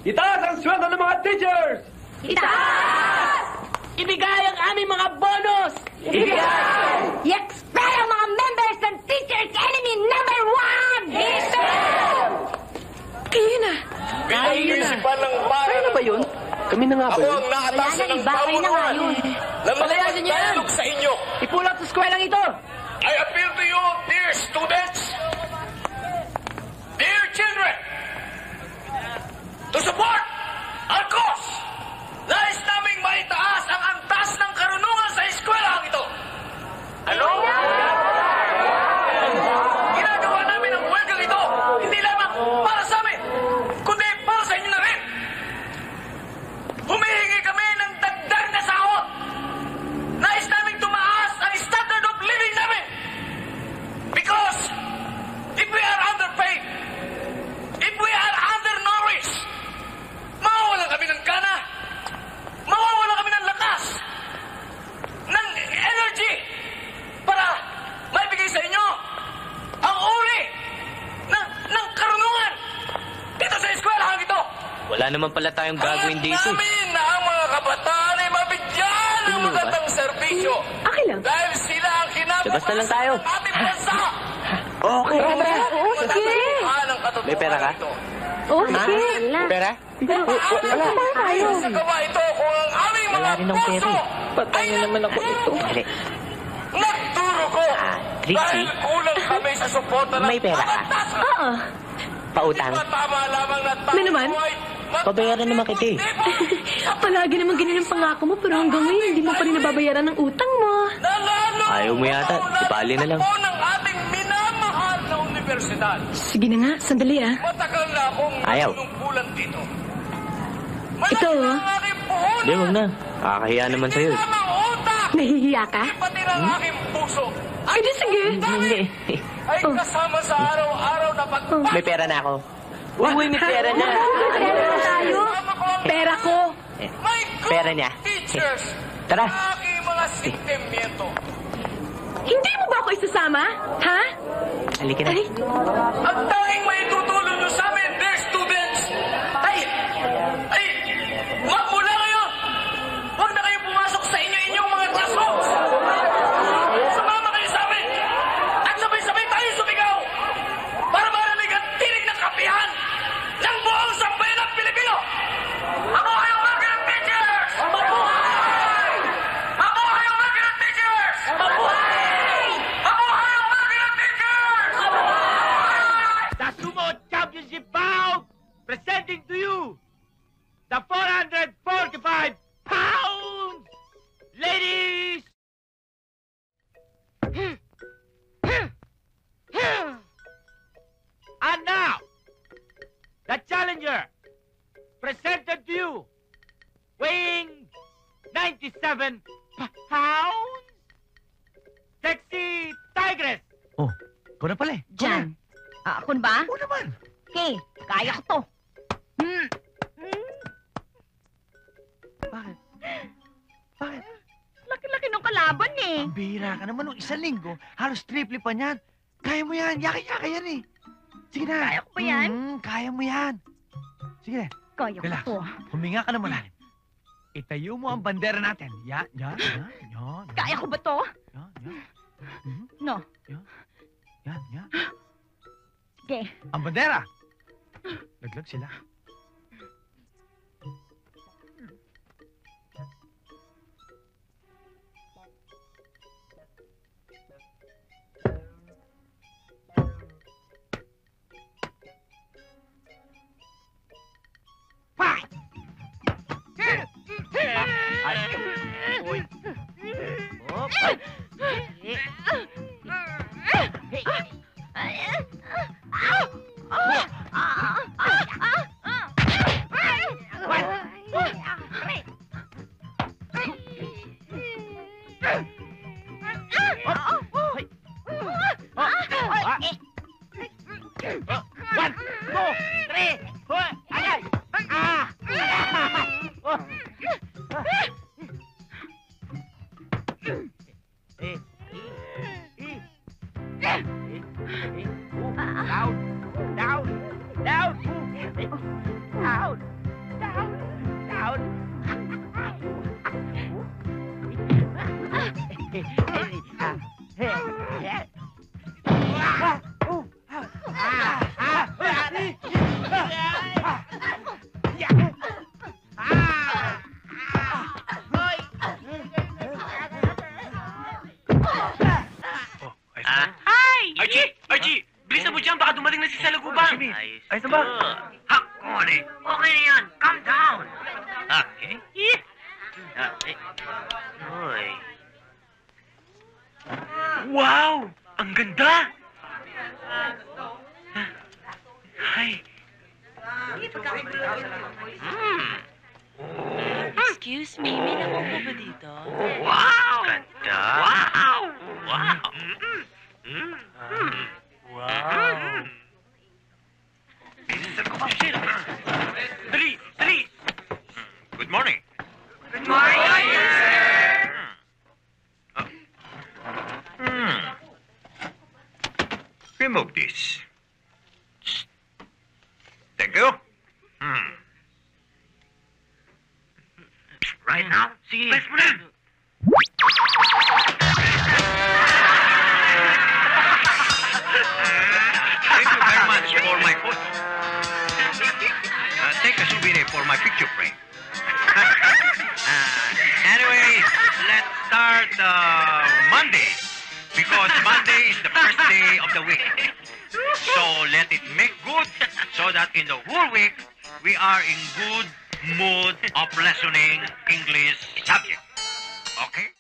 Itaas ang sweldo ng mga teachers! Itaas! Ibigay ang aming mga bonus! Ibigay! I-expel ang mga members ng Teachers Enemy number 1! Expel! Ayun na. Pinag-iisipan ng bayan. Ano ba yun? Kami na nga ba Ako yun? ang naatasan Wala na, ng iba, kayo na nga pamunuan yun. na Palayasin niyo yan. makapagdialog sa inyo. Ipulot sa eskwelang ito! I appeal to you, dear students, dear children, to support our cause. Nais naming maitaas ang antas ng karunungan sa eskwelahan ito. Ano? Ginagawa namin ang huelgang ito, hindi lamang para sa amin, kundi para sa inyo na rin. Humihingi kami ng dagdag na sahod. Nais naming tumaas ang standard of living namin. Because if we are underpaid, if we are undernourished, mawawalan kami ng gana, mawawalan kami ng lakas, ng energy para maibigay sa inyo ang uri ng karunungan dito sa eskwelahan ito. Wala naman pala tayong gagawin dito. Hangat namin na ang mga kabataan ay mabigyan ng magandang serbisyo. Akin lang. Dahil sila ang Labas na lang tayo. ng ating bansa. Okay, Robra. Oo, sige. May pera ka? Oo, sige. Pera? Wala. Tayo. Sa gawa ito kung ang aming mga Wala rin akong pera puso eh. Patay na naman ako ito. Dali. nagturo ko. Trixie? Dahil kulang kami sa suporta ng May pera ka? kabatas. Oo. Pautang. Tama lamang na tayo May naman? ay Pabayaran naman kita eh. Palagi naman ganyan ang pangako mo, pero hanggang ngayon hindi mo pa rin nababayaran ng utang mo. Ayaw mo yata. Ibali na lang. ng ating minamahal na universidad. Sige na nga, sandali ah. Matagal na akong Ayaw. nanunungkulan dito. Ito, Malaki oh. ang aking puhunan. Hindi, wag na. Kakahiya naman sa'yo. Hindi lamang utak, Nahihiya ka? pati ng aking puso. Ay, di sige. Hindi. Ay kasama sa araw-araw na pagpapalala. May pera na ako. Uy, may pera na. Pera na tayo. Pera ko. My good Pera niya. teachers. Tara. Aking mga sentimiento. Hindi mo ba ako isasama? Ha? Halika na. Ay, Ang tanging may tutulong nyo sa amin, dear students, ay, magmula ngayon, huwag na kayong pumasok sa inyong mga classrooms. Sumama kayo sa amin, at sabay-sabay tayo sumigaw para marinig ang tinig ng kapihan ng buong sambayan ng Pilipino. Mabuhay ang mga teachers! Mabuhay! Mabuhay ang mga teachers! Mabuhay! Mabuhay ang mga teachers! The Sumo Championship bout presenting to you the 445 pounds, ladies. And now, the challenger presented to you, weighing 97 pounds, Sexy Tigress. Oh, ikaw na pala eh. Jan. Ako na ba? Oo naman. Okay, kaya ko to. Bakit? Bakit? Laki-laki ng kalaban eh. Ang bihira ka naman nung isang linggo. Halos triple pa niyan. Kaya mo yan. Yaki-yaki yan eh. Sige na. Kaya ko ba yan? Kaya mo yan. Sige na. Kaya ko Relax. to. Huminga ka na malalim. Itayo mo ang bandera natin. Yan. Kaya ko ba to? Yan. No. Yan. Sige. Ang bandera. Laglag sila. Fight! Ay. Uy. Oh. Okay na yan. Calm down. Okay. Oy. Wow! Ang ganda! Ay. Excuse me, may nakuha ba dito? Wow! Ganda! Wow! Wow! Wow! Dali! Good morning. Good morning, sir. Remove this. Thank you. Right now? Sige. Press mo na. Thank you very much for my food. Take a souvenir for my picture frame. Anyway, let's start Monday. Because Monday is the first day of the week. So let it make good so that in the whole week, we are in good mood of lessoning English subject. Okay?